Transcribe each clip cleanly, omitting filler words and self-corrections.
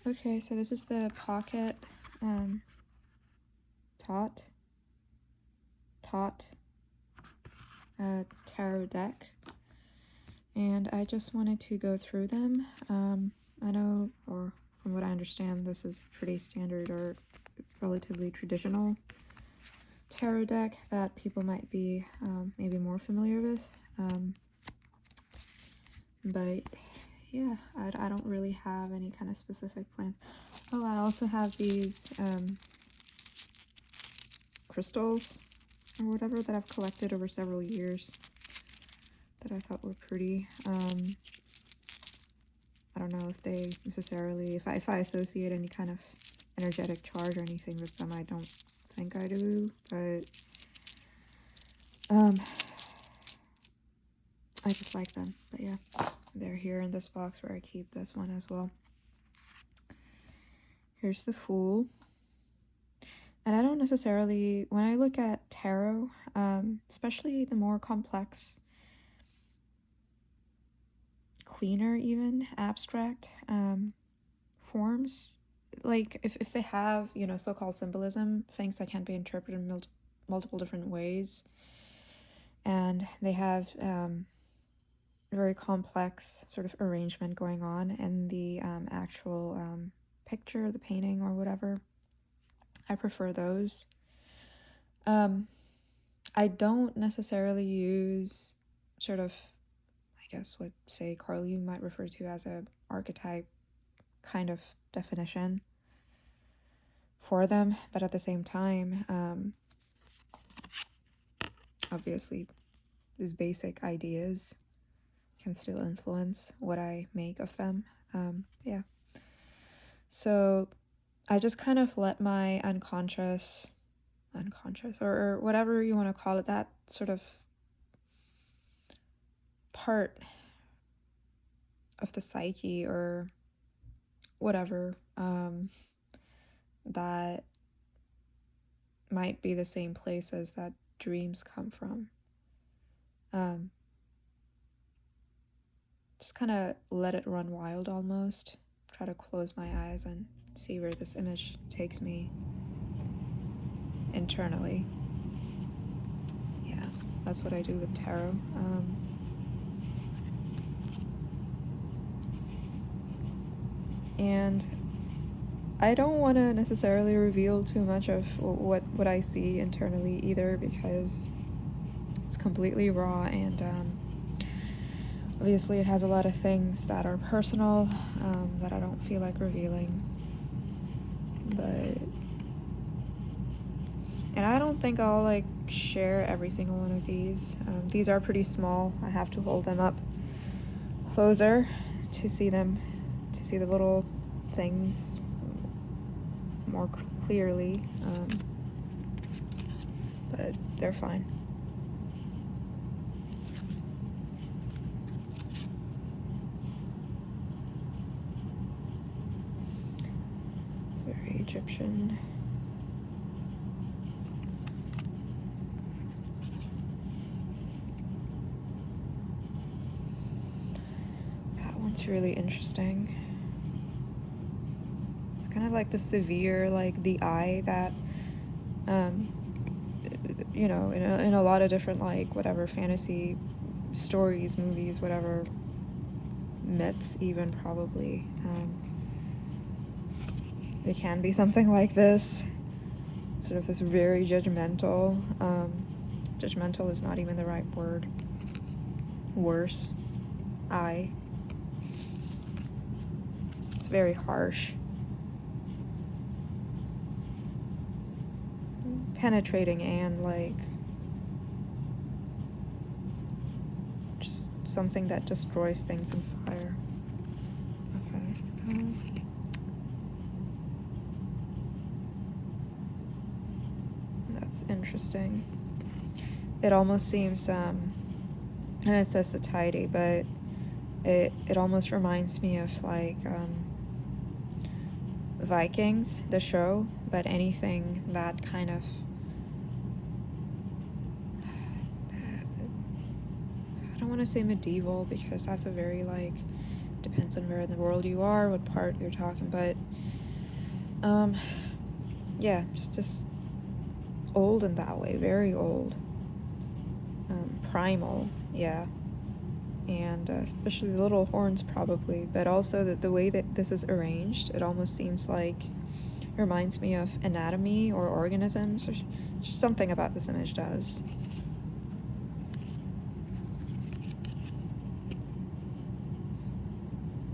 Okay, so this is the pocket Thoth tarot deck, and I just wanted to go through them. I know, or from what I understand, this is pretty standard or relatively traditional tarot deck that people might be maybe more familiar with. But yeah, I don't really have any kind of specific plans. Oh, I also have these crystals or whatever that I've collected over several years that I thought were pretty. I don't know if they necessarily, if I associate any kind of energetic charge or anything with them. I don't think I do, but I just like them. But yeah, they're here in this box where I keep this one as well. Here's the Fool. And I don't necessarily, when I look at tarot, especially the more complex, cleaner even, abstract forms, like if they have, you know, so-called symbolism, things that can be interpreted in multiple different ways, and they have very complex sort of arrangement going on in the actual picture, the painting or whatever, I prefer those. I don't necessarily use sort of, I guess what, say, Carl Jung might refer to as a archetype kind of definition for them, but at the same time, obviously these basic ideas can still influence what I make of them. Yeah. So I just kind of let my unconscious, or whatever you want to call it, that sort of part of the psyche or whatever, that might be the same places that dreams come from. Just kind of let it run wild almost. Try to close my eyes and see where this image takes me internally. Yeah, that's what I do with tarot. And I don't want to necessarily reveal too much of what I see internally either, because it's completely raw, and obviously it has a lot of things that are personal that I don't feel like revealing. And I don't think I'll like share every single one of these. These are pretty small. I have to hold them up closer to see them, to see the little things more clearly, but they're fine. It's very Egyptian. That one's really interesting. It's kind of like the severe, like the eye that, you know, in a lot of different, like, whatever, fantasy stories, movies, whatever, myths even, probably. They can be something like this. Sort of this very judgmental. Judgmental is not even the right word. Worse. Eye. It's very harsh. Penetrating and like just something that destroys things in fire. Okay. That's interesting. It almost seems and it says satiety, but it almost reminds me of like Vikings, the show, but anything that kind of, I don't want to say medieval because that's a very like depends on where in the world you are, what part you're talking, but yeah, just old in that way, very old, primal, yeah, and especially the little horns probably, but also the way that this is arranged, it almost seems like it reminds me of anatomy or organisms, or just something about this image does.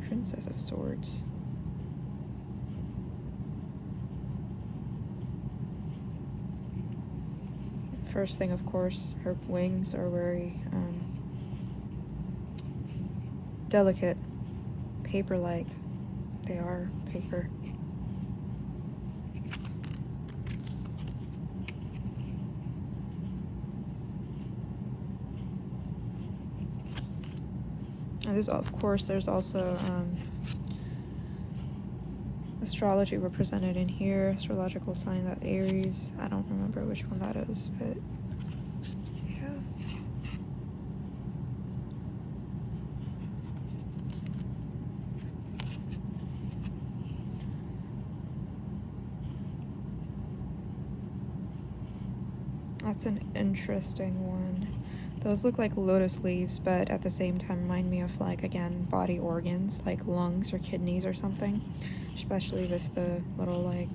Princess of Swords. First thing, of course, her wings are very delicate, paper-like. They are paper. And there's, of course, there's also astrology represented in here. Astrological sign that Aries. I don't remember which one that is, but yeah. That's an interesting one. Those look like lotus leaves, but at the same time remind me of, like, again, body organs, like lungs or kidneys or something. Especially with the little, like,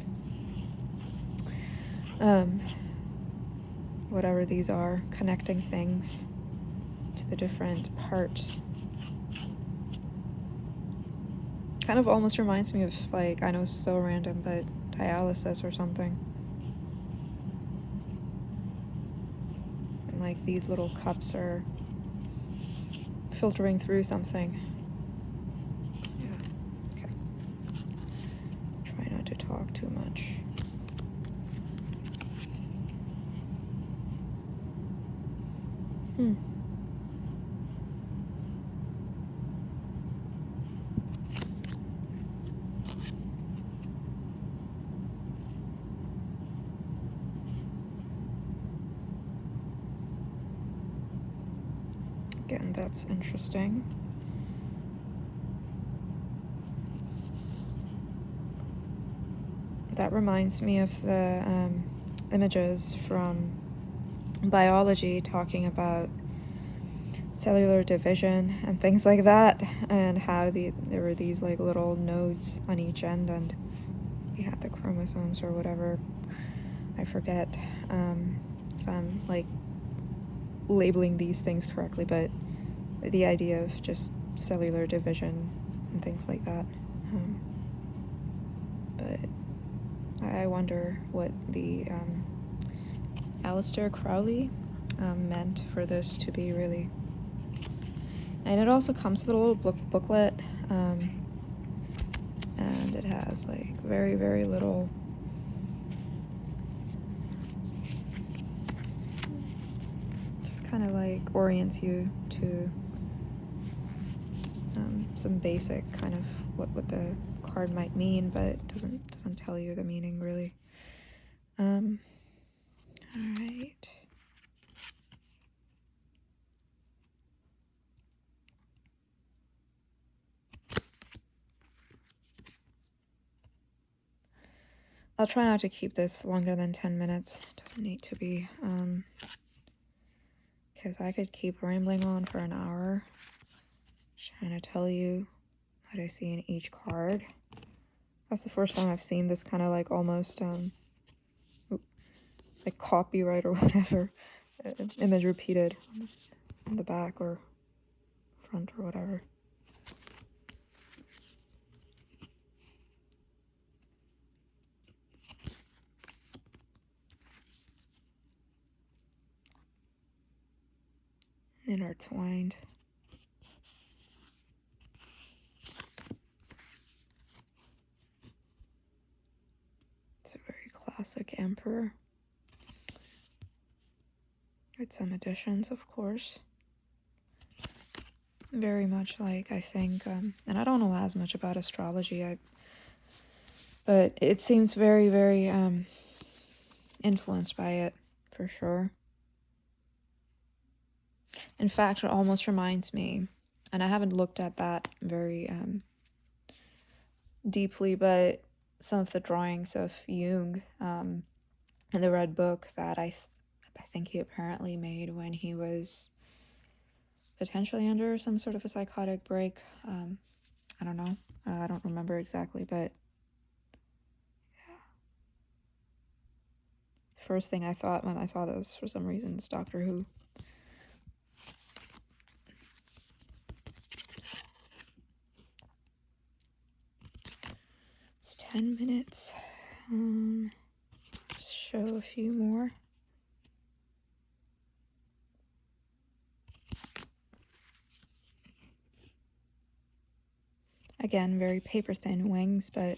whatever these are, connecting things to the different parts. Kind of almost reminds me of, like, I know it's so random, but dialysis or something. And, like, these little cups are filtering through something. Yeah, okay. Try not to talk too much. Again, that's interesting. That reminds me of the images from biology talking about cellular division and things like that, and how there were these, like, little nodes on each end, and you had the chromosomes or whatever. I forget if I'm, like, labeling these things correctly, but the idea of just cellular division and things like that. But I wonder what the Aleister Crowley meant for this to be really. And it also comes with a little booklet, and it has, like, very, very little just kind of, like, orients you to some basic kind of what the card might mean, but doesn't tell you the meaning really. All right. I'll try not to keep this longer than 10 minutes. It doesn't need to be, because I could keep rambling on for an hour, trying to tell you what I see in each card. That's the first time I've seen this kind of, like, almost, like, copyright or whatever, image repeated on the back or front or whatever. Intertwined. It's a very classic emperor. With some additions, of course. Very much like, I think, and I don't know as much about astrology, but it seems very, very influenced by it, for sure. In fact, it almost reminds me And I haven't looked at that very deeply, but some of the drawings of Jung in the Red Book that I think he apparently made when he was potentially under some sort of a psychotic break. I don't know. I don't remember exactly, but yeah. First thing I thought when I saw this, for some reason, is Doctor Who. It's 10 minutes. Just show a few more. Again, very paper-thin wings, but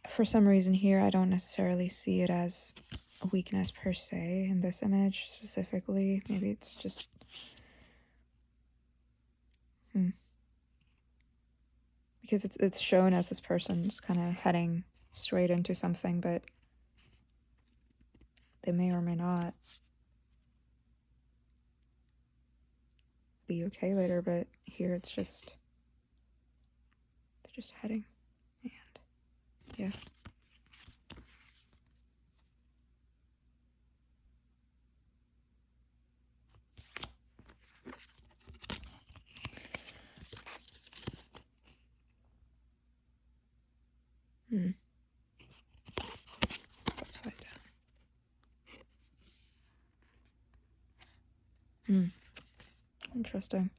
for some reason here I don't necessarily see it as a weakness per se in this image specifically. Maybe it's just... Because it's shown as this person's kind of heading straight into something, but they may or may not be okay later, but here it's just... they're just heading. And yeah. It's upside down. Interesting.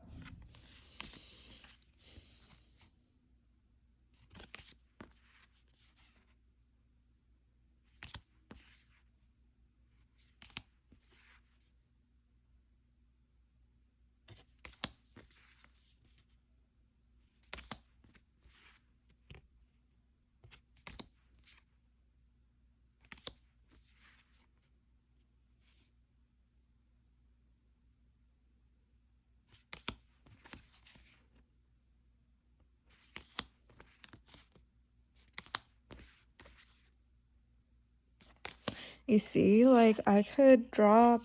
You see, like, I could draw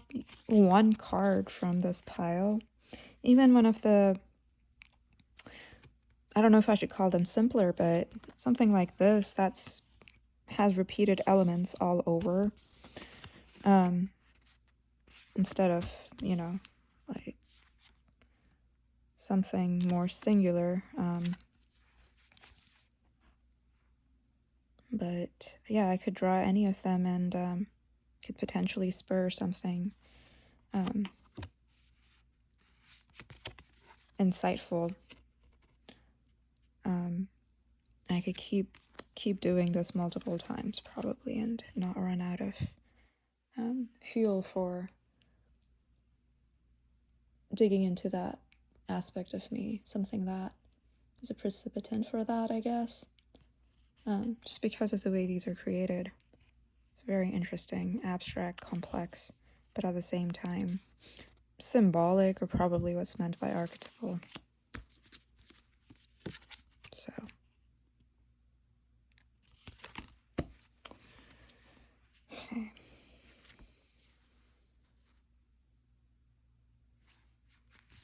one card from this pile. Even one of the... I don't know if I should call them simpler, but something like this has repeated elements all over. Instead of, like something more singular. But yeah, I could draw any of them and could potentially spur something insightful. I could keep doing this multiple times probably and not run out of fuel for digging into that aspect of me, something that is a precipitant for that, I guess. Just because of the way these are created. It's very interesting, abstract, complex, but at the same time symbolic, or probably what's meant by archetypal. So okay.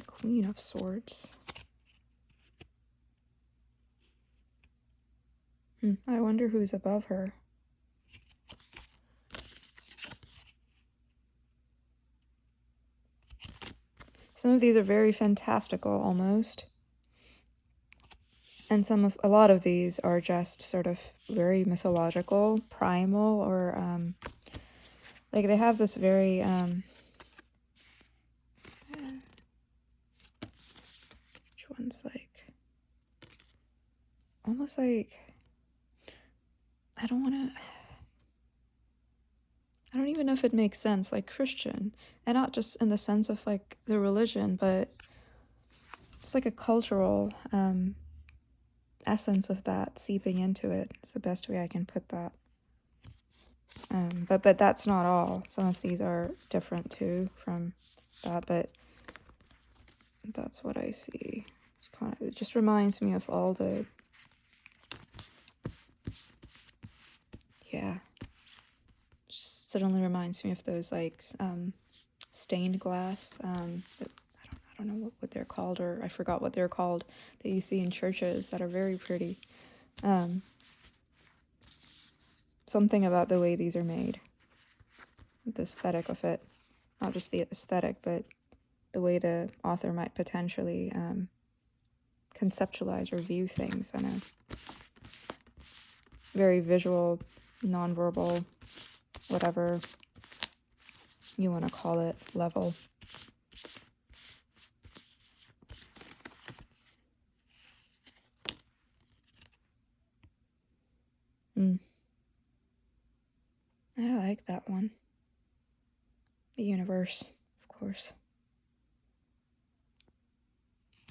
Queen of Swords. I wonder who's above her. Some of these are very fantastical, almost. And a lot of these are just sort of very mythological, primal, or like they have this very which one's like almost like I don't even know if it makes sense, like Christian, and not just in the sense of like the religion, but it's like a cultural essence of that seeping into it. It's the best way I can put that. But that's not all. Some of these are different too from that, but that's what I see. It just reminds me of all the... yeah. Just suddenly reminds me of those like stained glass, I don't know how don't know what they're called, or I forgot what they're called, that you see in churches that are very pretty. Something about the way these are made, the aesthetic of it, not just the aesthetic, but the way the author might potentially conceptualize or view things on a very visual, nonverbal, whatever you want to call it, level. I like that one. The universe, of course.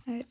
Alright.